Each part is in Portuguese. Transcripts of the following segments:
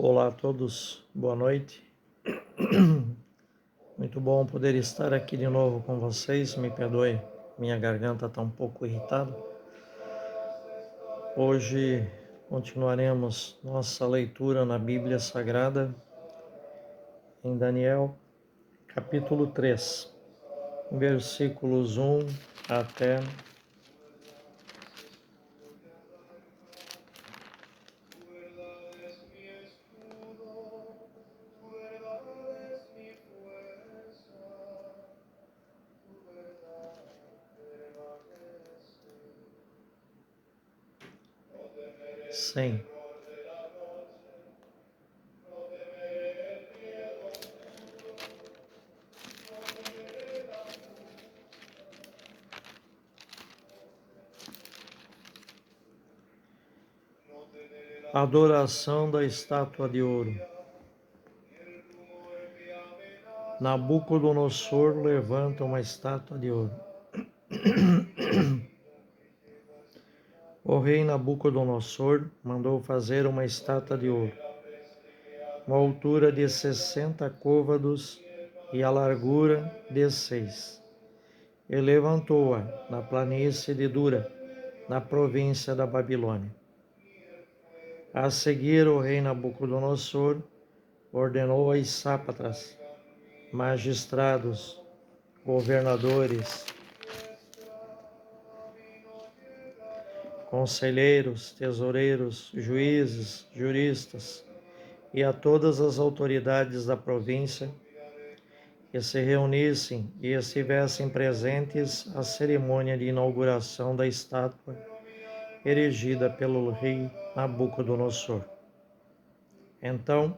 Olá a todos, boa noite. Muito bom poder estar aqui de novo com vocês. Me perdoe, minha garganta está um pouco irritada. Hoje continuaremos nossa leitura na Bíblia Sagrada em Daniel, capítulo 3, versículos 1 até Sim. Adoração da estátua de ouro. Nabucodonosor levanta uma estátua de ouro. O rei Nabucodonosor mandou fazer uma estátua de ouro, uma altura de 60 côvados e a largura de 6. E levantou-a na planície de Dura, na província da Babilônia. A seguir, o rei Nabucodonosor ordenou aos sátrapas, magistrados, governadores, conselheiros, tesoureiros, juízes, juristas e a todas as autoridades da província que se reunissem e estivessem presentes à cerimônia de inauguração da estátua erigida pelo rei Nabucodonosor. Então,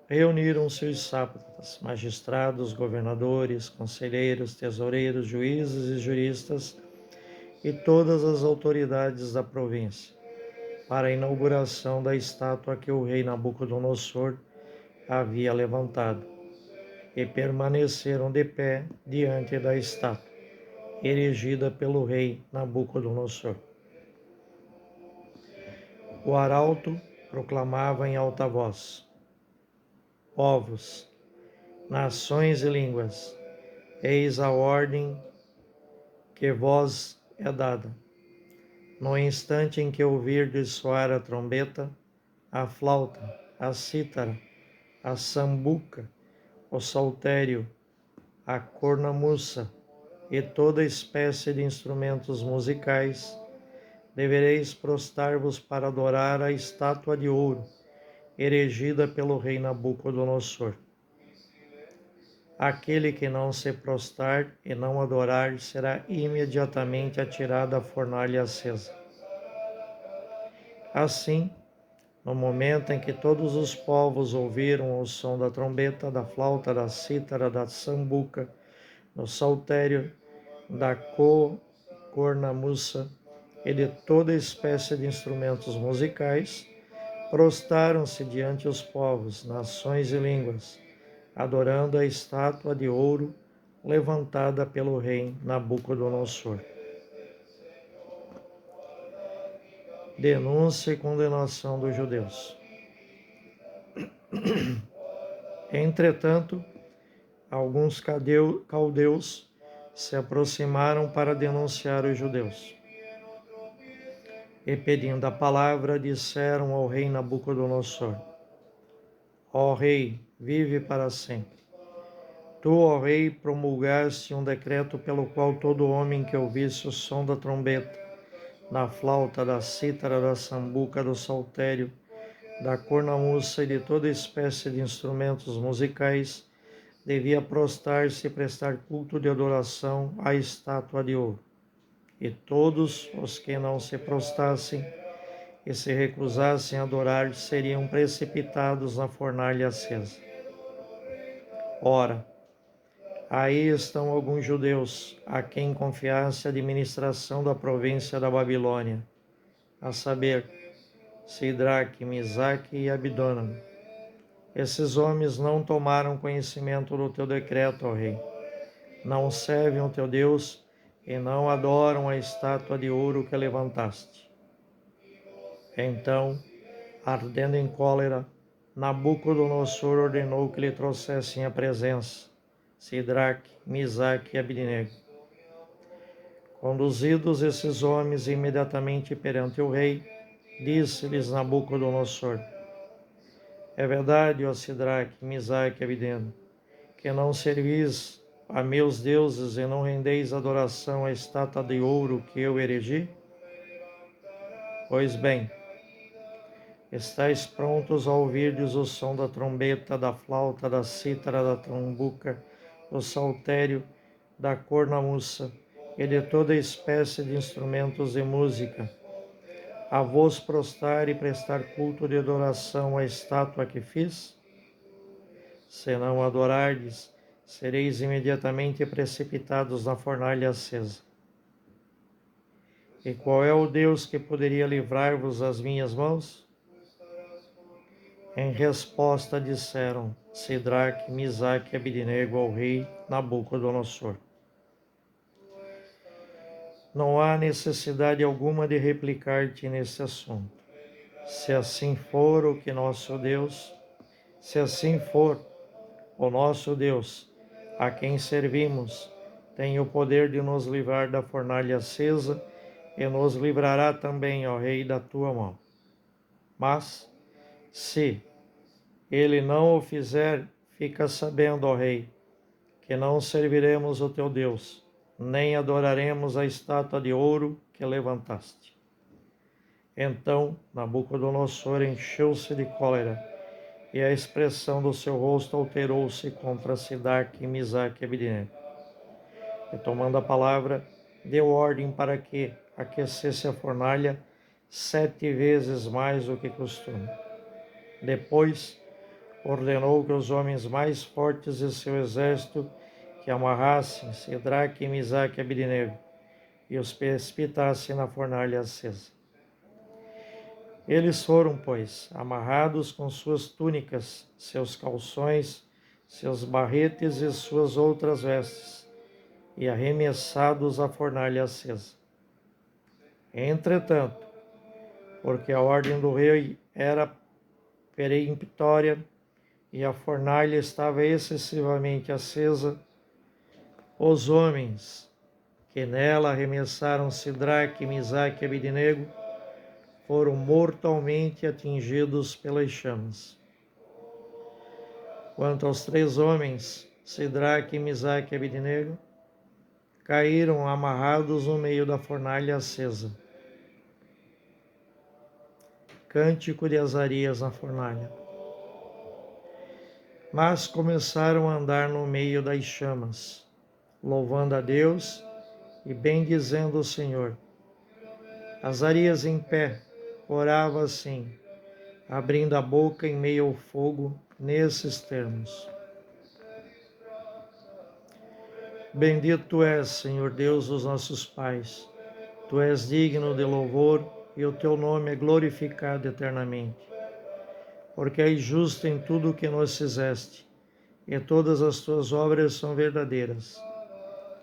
reuniram-se os sátrapas, magistrados, governadores, conselheiros, tesoureiros, juízes e juristas e todas as autoridades da província para a inauguração da estátua que o rei Nabucodonosor havia levantado, e permaneceram de pé diante da estátua, erigida pelo rei Nabucodonosor. O arauto proclamava em alta voz: povos, nações e línguas, eis a ordem que vos é dada. No instante em que ouvirdes soar a trombeta, a flauta, a cítara, a sambuca, o saltério, a cornamuça e toda espécie de instrumentos musicais, devereis prostrar-vos para adorar a estátua de ouro erigida pelo rei Nabucodonosor. Aquele que não se prostrar e não adorar será imediatamente atirado à fornalha acesa. Assim, no momento em que todos os povos ouviram o som da trombeta, da flauta, da cítara, da sambuca, do saltério, da cornamuça e de toda espécie de instrumentos musicais, prostaram-se diante os povos, nações e línguas, adorando a estátua de ouro levantada pelo rei Nabucodonosor. Denúncia e condenação dos judeus. Entretanto, alguns caldeus se aproximaram para denunciar os judeus. E pedindo a palavra, disseram ao rei Nabucodonosor: Ó rei, vive para sempre. Tu, ó rei, promulgaste um decreto pelo qual todo homem que ouvisse o som da trombeta, da flauta, da cítara, da sambuca, do saltério, da cornamuça e de toda espécie de instrumentos musicais, devia prostrar-se e prestar culto de adoração à estátua de ouro. E todos os que não se prostrassem e se recusassem a adorar seriam precipitados na fornalha acesa. Ora, aí estão alguns judeus a quem confiasse a administração da província da Babilônia, a saber, Sidraque, Misaque e Abidônamo. Esses homens não tomaram conhecimento do teu decreto, ó rei. Não servem o teu Deus e não adoram a estátua de ouro que levantaste. Então, ardendo em cólera, Nabucodonosor ordenou que lhe trouxessem à presença Sidraque, Misaque e Abdenego. Conduzidos esses homens imediatamente perante o rei, disse-lhes Nabucodonosor: é verdade, ó Sidraque, Misaque e Abdenego, que não servis a meus deuses e não rendeis adoração à estátua de ouro que eu erigi? Pois bem, estáis prontos a ouvirdes o som da trombeta, da flauta, da cítara, da trombuca, do saltério, da cornamuça e de toda espécie de instrumentos de música, a vos prostrar e prestar culto de adoração à estátua que fiz? Se não adorardes, sereis imediatamente precipitados na fornalha acesa. E qual é o Deus que poderia livrar-vos das minhas mãos? Em resposta disseram Sidraque, Misaque e Abdenego ao rei Nabucodonosor: não há necessidade alguma de replicar-te nesse assunto. Se assim for o nosso Deus, o nosso Deus, a quem servimos, tem o poder de nos livrar da fornalha acesa e nos livrará também, ó rei, da tua mão. Mas, se ele não o fizer, fica sabendo, ó rei, que não serviremos o teu Deus, nem adoraremos a estátua de ouro que levantaste. Então Nabucodonosor encheu-se de cólera, e a expressão do seu rosto alterou-se contra Sidraque, Misaque e Abdenego. E tomando a palavra, deu ordem para que aquecesse a fornalha 7 vezes mais do que costume. Depois, ordenou que os homens mais fortes de seu exército que amarrassem Sidraque, Misaque e Abdenego e os precipitassem na fornalha acesa. Eles foram, pois, amarrados com suas túnicas, seus calções, seus barretes e suas outras vestes, e arremessados à fornalha acesa. Entretanto, porque a ordem do rei era peremptória e a fornalha estava excessivamente acesa, os homens que nela arremessaram Sidraque, Misaque e Abdenego foram mortalmente atingidos pelas chamas. Quanto aos 3 homens, Sidraque, Misaque e Abdenego, caíram amarrados no meio da fornalha acesa. Cântico de Azarias na fornalha. Mas começaram a andar no meio das chamas, louvando a Deus e bendizendo o Senhor. Azarias em pé orava assim, abrindo a boca em meio ao fogo, nesses termos: Bendito és, Senhor Deus dos nossos pais. Tu és digno de louvor e o teu nome é glorificado eternamente. Porque és justo em tudo o que nos fizeste, e todas as tuas obras são verdadeiras,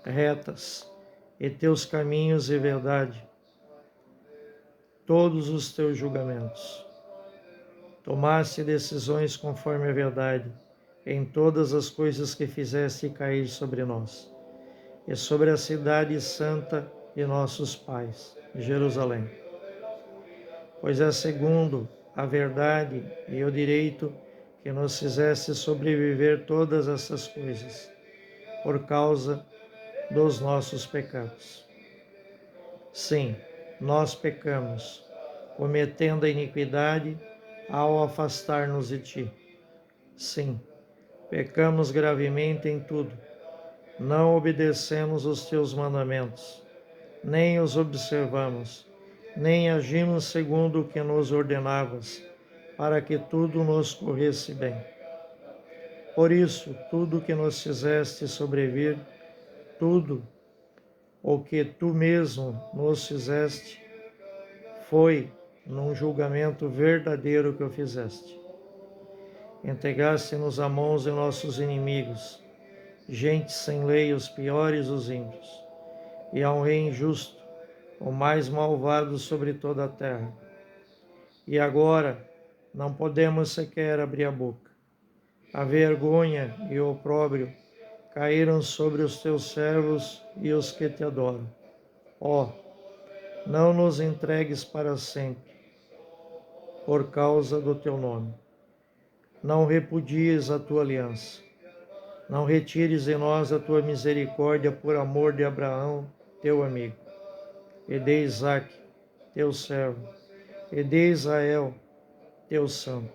retas, e teus caminhos e verdade, todos os teus julgamentos. Tomaste decisões conforme a verdade, em todas as coisas que fizeste cair sobre nós, e sobre a cidade santa de nossos pais, Jerusalém. Pois é segundo a verdade e o direito que nos fizeste sobreviver todas essas coisas, por causa dos nossos pecados. Sim, nós pecamos, cometendo a iniquidade ao afastar-nos de ti. Sim, pecamos gravemente em tudo. Não obedecemos os teus mandamentos, nem os observamos, nem agimos segundo o que nos ordenavas, para que tudo nos corresse bem. Por isso, tudo que nos fizeste sobrevir, tudo o que tu mesmo nos fizeste, foi num julgamento verdadeiro que o fizeste. Entregaste-nos a mãos de nossos inimigos, gente sem lei, os piores dos ímpios, e a um rei injusto, o mais malvado sobre toda a terra. E agora, não podemos sequer abrir a boca. A vergonha e o opróbrio caíram sobre os teus servos e os que te adoram. Ó, não nos entregues para sempre, por causa do teu nome. Não repudies a tua aliança. Não retires de nós a tua misericórdia por amor de Abraão, teu amigo, e de Isaque, teu servo, e de Israel, teu santo,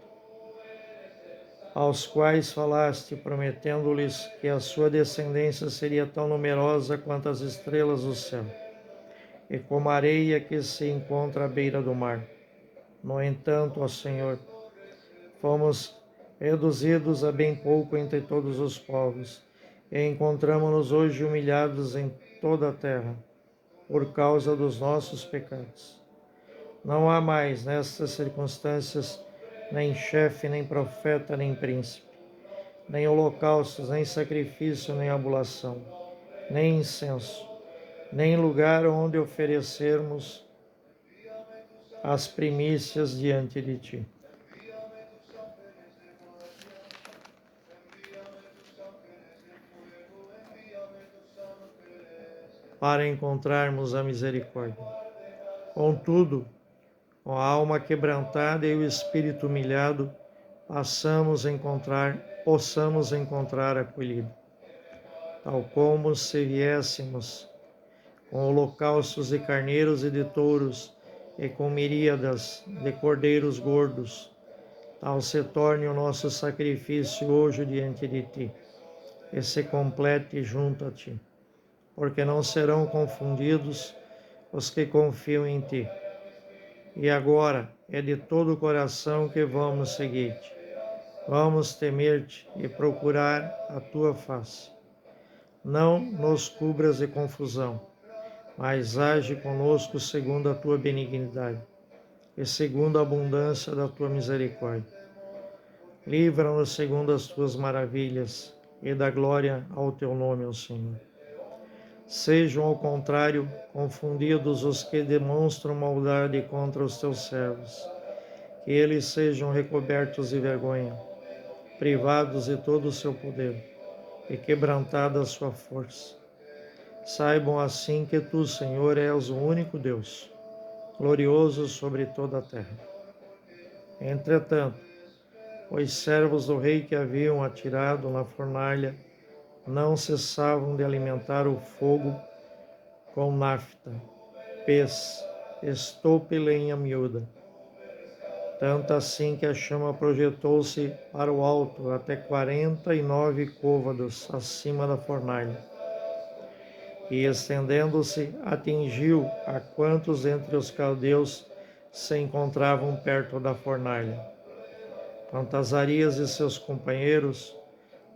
aos quais falaste, prometendo-lhes que a sua descendência seria tão numerosa quanto as estrelas do céu, e como a areia que se encontra à beira do mar. No entanto, ó Senhor, fomos reduzidos a bem pouco entre todos os povos, e encontramo-nos hoje humilhados em toda a terra, por causa dos nossos pecados. Não há mais, nestas circunstâncias, nem chefe, nem profeta, nem príncipe, nem holocaustos, nem sacrifício, nem oblação, nem incenso, nem lugar onde oferecermos as primícias diante de ti. Para encontrarmos a misericórdia. Contudo, com a alma quebrantada e o espírito humilhado, possamos encontrar acolhida, tal como se viéssemos com holocaustos de carneiros e de touros e com miríadas de cordeiros gordos, tal se torne o nosso sacrifício hoje diante de ti, e se complete junto a ti, porque não serão confundidos os que confiam em ti. E agora é de todo o coração que vamos seguir-te. Vamos temer-te e procurar a tua face. Não nos cubras de confusão, mas age conosco segundo a tua benignidade e segundo a abundância da tua misericórdia. Livra-nos segundo as tuas maravilhas e dá glória ao teu nome, ó Senhor. Sejam, ao contrário, confundidos os que demonstram maldade contra os teus servos, que eles sejam recobertos de vergonha, privados de todo o seu poder e quebrantada a sua força. Saibam assim que tu, Senhor, és o único Deus, glorioso sobre toda a terra. Entretanto, os servos do rei que haviam atirado na fornalha não cessavam de alimentar o fogo com nafta, pez, estopa e lenha miúda. Tanto assim que a chama projetou-se para o alto, até 49 côvados acima da fornalha, e estendendo-se, atingiu a quantos entre os caldeus se encontravam perto da fornalha. Quanto a Azarias e seus companheiros,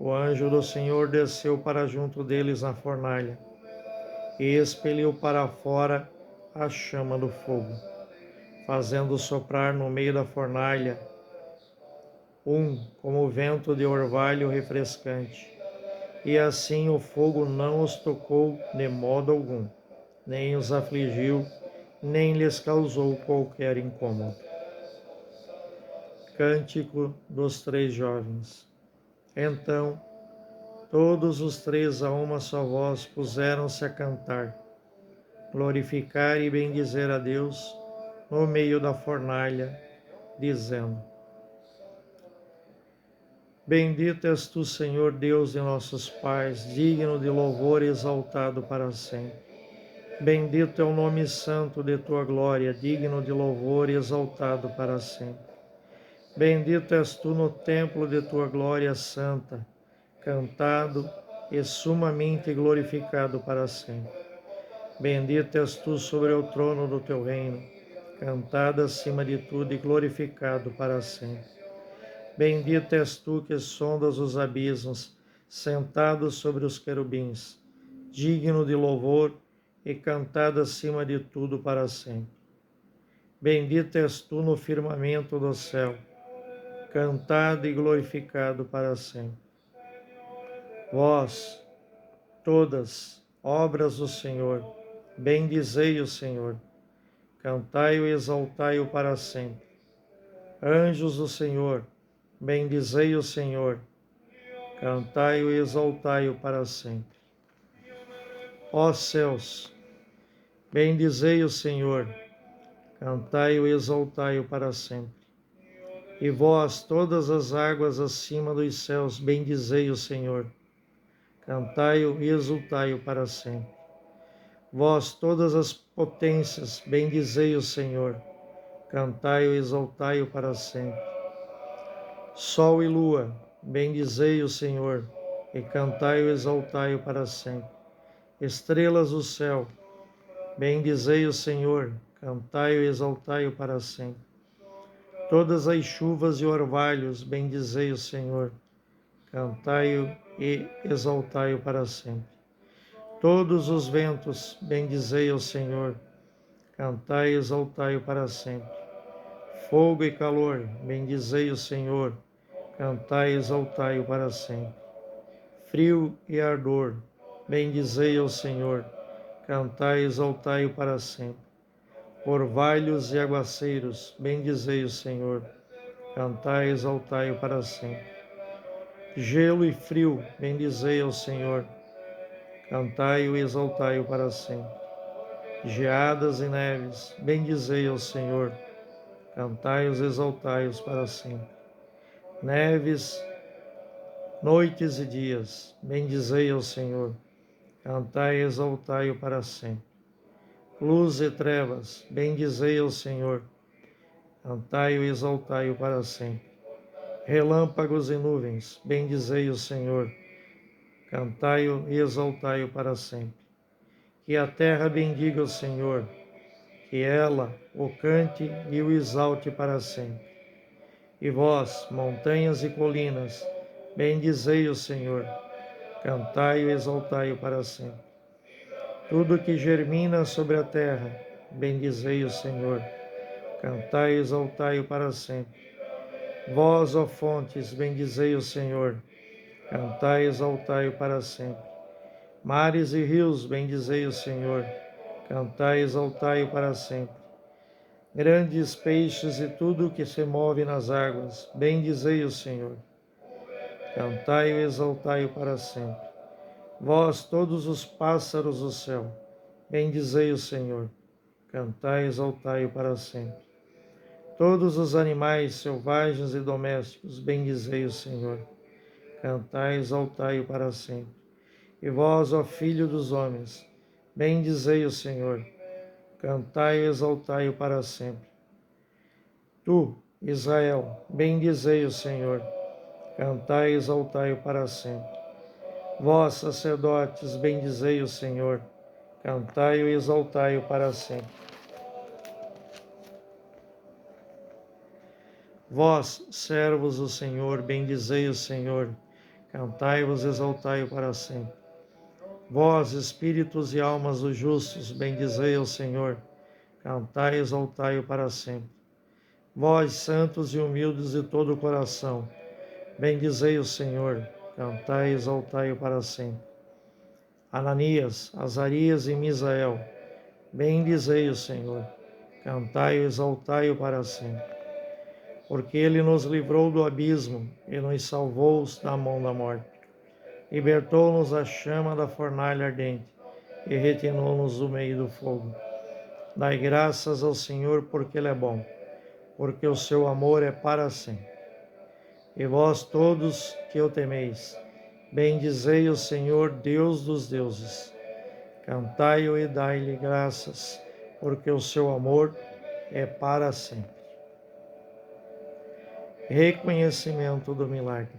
o anjo do Senhor desceu para junto deles na fornalha, e expeliu para fora a chama do fogo, fazendo soprar no meio da fornalha como vento de orvalho refrescante. E assim o fogo não os tocou de modo algum, nem os afligiu, nem lhes causou qualquer incômodo. Cântico dos Três Jovens. Então, todos os três a uma só voz puseram-se a cantar, glorificar e bendizer a Deus no meio da fornalha, dizendo: Bendito és tu, Senhor Deus de nossos pais, digno de louvor e exaltado para sempre. Bendito é o nome santo de tua glória, digno de louvor e exaltado para sempre. Bendito és tu no templo de tua glória santa, cantado e sumamente glorificado para sempre. Bendito és tu sobre o trono do teu reino, cantado acima de tudo e glorificado para sempre. Bendito és tu que sondas os abismos, sentado sobre os querubins, digno de louvor e cantado acima de tudo para sempre. Bendito és tu no firmamento do céu, cantado e glorificado para sempre. Vós, todas, obras do Senhor, bendizei o Senhor, cantai-o e exaltai-o para sempre. Anjos do Senhor, bendizei o Senhor, cantai-o e exaltai-o para sempre. Ó céus, bendizei o Senhor, cantai-o e exaltai-o para sempre. E vós, todas as águas acima dos céus, bendizei o Senhor, cantai-o e exaltai-o para sempre. Vós, todas as potências, bendizei o Senhor, cantai-o e exaltai-o para sempre. Sol e lua, bendizei o Senhor, e cantai-o e exaltai-o para sempre. Estrelas do céu, bendizei o Senhor, cantai-o e exaltai-o para sempre. Todas as chuvas e orvalhos, bendizei o Senhor, cantai-o e exaltai-o para sempre. Todos os ventos, bendizei o Senhor, cantai e exaltai-o para sempre. Fogo e calor, bendizei o Senhor, cantai e exaltai-o para sempre. Frio e ardor, bendizei o Senhor, cantai e exaltai-o para sempre. Orvalhos e aguaceiros, bendizei o Senhor, cantai e exaltai-o para sempre. Gelo e frio, bendizei ao Senhor, cantai-o e exaltai-o para sempre. Geadas e neves, bendizei ao Senhor, cantai-os e exaltai-os para sempre. Neves, noites e dias, bendizei ao Senhor, cantai e exaltai-o para sempre. Luz e trevas, bendizei ao Senhor, cantai-o e exaltai-o para sempre. Relâmpagos e nuvens, bendizei o Senhor, cantai-o e exaltai-o para sempre. Que a terra bendiga o Senhor, que ela o cante e o exalte para sempre. E vós, montanhas e colinas, bendizei o Senhor, cantai-o e exaltai-o para sempre. Tudo que germina sobre a terra, bendizei o Senhor, cantai e exaltai-o para sempre. Vós, ó fontes, bendizei o Senhor, cantai e exaltai-o para sempre. Mares e rios, bendizei o Senhor, cantai e exaltai-o para sempre. Grandes peixes e tudo o que se move nas águas, bendizei o Senhor, cantai e exaltai-o para sempre. Vós, todos os pássaros do céu, bendizei o Senhor, cantai e exaltai-o para sempre. Todos os animais selvagens e domésticos, bendizei o Senhor, cantai e exaltai-o para sempre. E vós, ó Filho dos homens, bendizei o Senhor, cantai e exaltai-o para sempre. Tu, Israel, bendizei o Senhor, cantai e exaltai-o para sempre. Vós, sacerdotes, bendizei o Senhor, cantai-o e exaltai-o para sempre. Vós, servos do Senhor, bendizei o Senhor, cantai-vos e exaltai-o para sempre. Vós, espíritos e almas dos justos, bendizei o Senhor, cantai e exaltai-o para sempre. Vós, santos e humildes de todo o coração, bendizei o Senhor, cantai e exaltai-o para sempre. Ananias, Azarias e Misael, bendizei o Senhor, cantai e exaltai-o para sempre. Porque ele nos livrou do abismo e nos salvou da mão da morte. Libertou-nos da chama da fornalha ardente e retirou-nos do meio do fogo. Dai graças ao Senhor, porque ele é bom, porque o seu amor é para sempre. E vós todos que o temeis, bendizei o Senhor, Deus dos deuses. Cantai-o e dai-lhe graças, porque o seu amor é para sempre. Reconhecimento do milagre.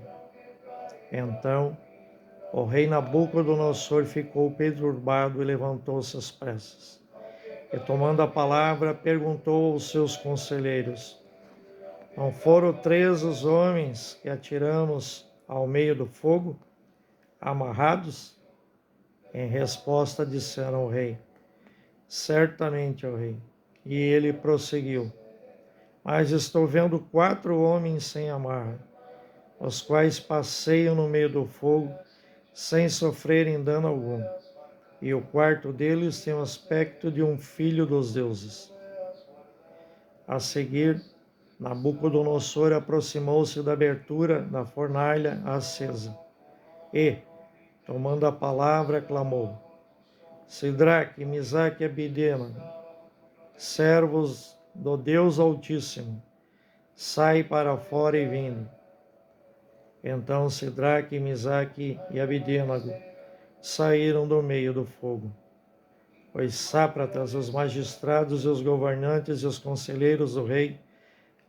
Então, o rei Nabucodonosor ficou perturbado e levantou-se às pressas. E tomando a palavra, perguntou aos seus conselheiros: não foram 3 os homens que atiramos ao meio do fogo, amarrados? Em resposta disseram ao rei: certamente, ó rei. E ele prosseguiu: mas estou vendo 4 homens sem amarra, os quais passeiam no meio do fogo, sem sofrerem dano algum. E o quarto deles tem o aspecto de um filho dos deuses. A seguir, Nabucodonosor aproximou-se da abertura da fornalha acesa e, tomando a palavra, clamou: Sidraque, Misaque e Abidênago, servos do Deus Altíssimo, sai para fora e vinde. Então Sidraque, Misaque e Abidênago saíram do meio do fogo. Os sátrapas, os magistrados e os governantes e os conselheiros do rei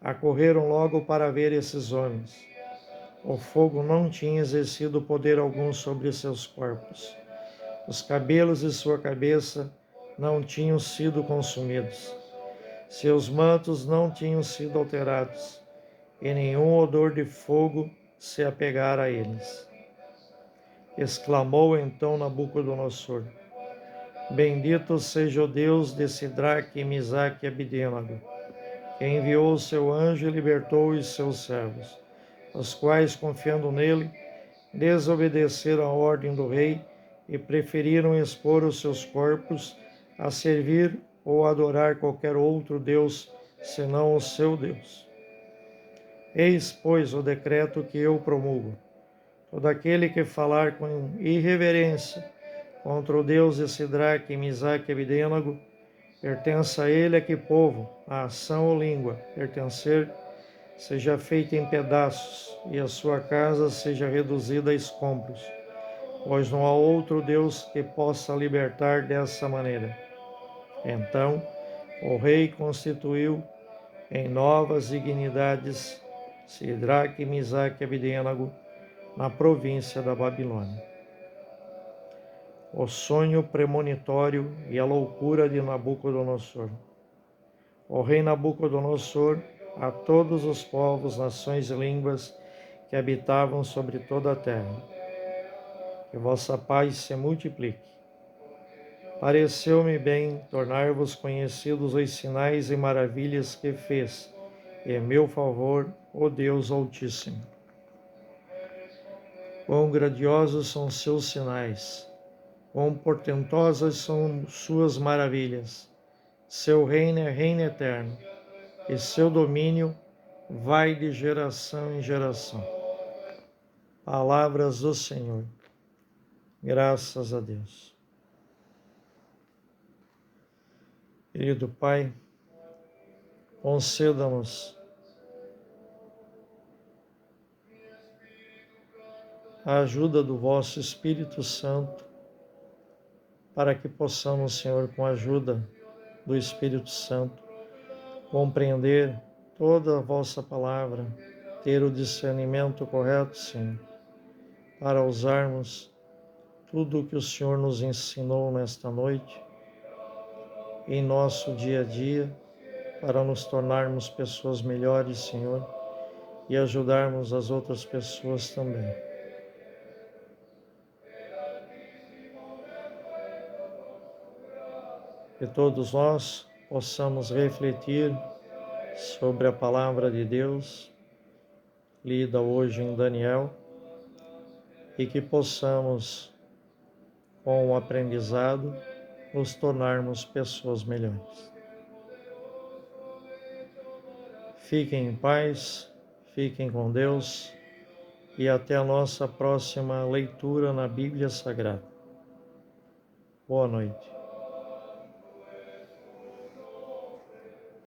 acorreram logo para ver esses homens. O fogo não tinha exercido poder algum sobre seus corpos. Os cabelos de sua cabeça não tinham sido consumidos. Seus mantos não tinham sido alterados, e nenhum odor de fogo se apegara a eles. Exclamou então Nabucodonosor: Bendito seja o Deus de Sidraque, Misaque e Abidênago, que enviou o seu anjo e libertou os seus servos, os quais, confiando nele, desobedeceram a ordem do rei e preferiram expor os seus corpos a servir ou adorar qualquer outro Deus senão o seu Deus. Eis, pois, o decreto que eu promulgo. Todo aquele que falar com irreverência contra o Deus de Sidraque, Misaque e Abidênago, pertença a ele a que povo, a ação ou língua pertencer, seja feita em pedaços e a sua casa seja reduzida a escombros, pois não há outro Deus que possa libertar dessa maneira. Então o rei constituiu em novas dignidades Sidraque, Misaque e Abidênago na província da Babilônia. O sonho premonitório e a loucura de Nabucodonosor. O rei Nabucodonosor, a todos os povos, nações e línguas que habitavam sobre toda a terra, que vossa paz se multiplique. Pareceu-me bem tornar-vos conhecidos os sinais e maravilhas que fez, em meu favor, o Deus Altíssimo. Quão grandiosos são seus sinais, quão portentosas são suas maravilhas. Seu reino é reino eterno, e seu domínio vai de geração em geração. Palavras do Senhor. Graças a Deus. Querido Pai, conceda-nos a ajuda do vosso Espírito Santo, para que possamos, Senhor, com a ajuda do Espírito Santo, compreender toda a vossa palavra, ter o discernimento correto, Senhor, para usarmos tudo o que o Senhor nos ensinou nesta noite, em nosso dia a dia, para nos tornarmos pessoas melhores, Senhor, e ajudarmos as outras pessoas também. Que todos nós possamos refletir sobre a palavra de Deus, lida hoje em Daniel, e que possamos, com o aprendizado, nos tornarmos pessoas melhores. Fiquem em paz, fiquem com Deus e até a nossa próxima leitura na Bíblia Sagrada. Boa noite.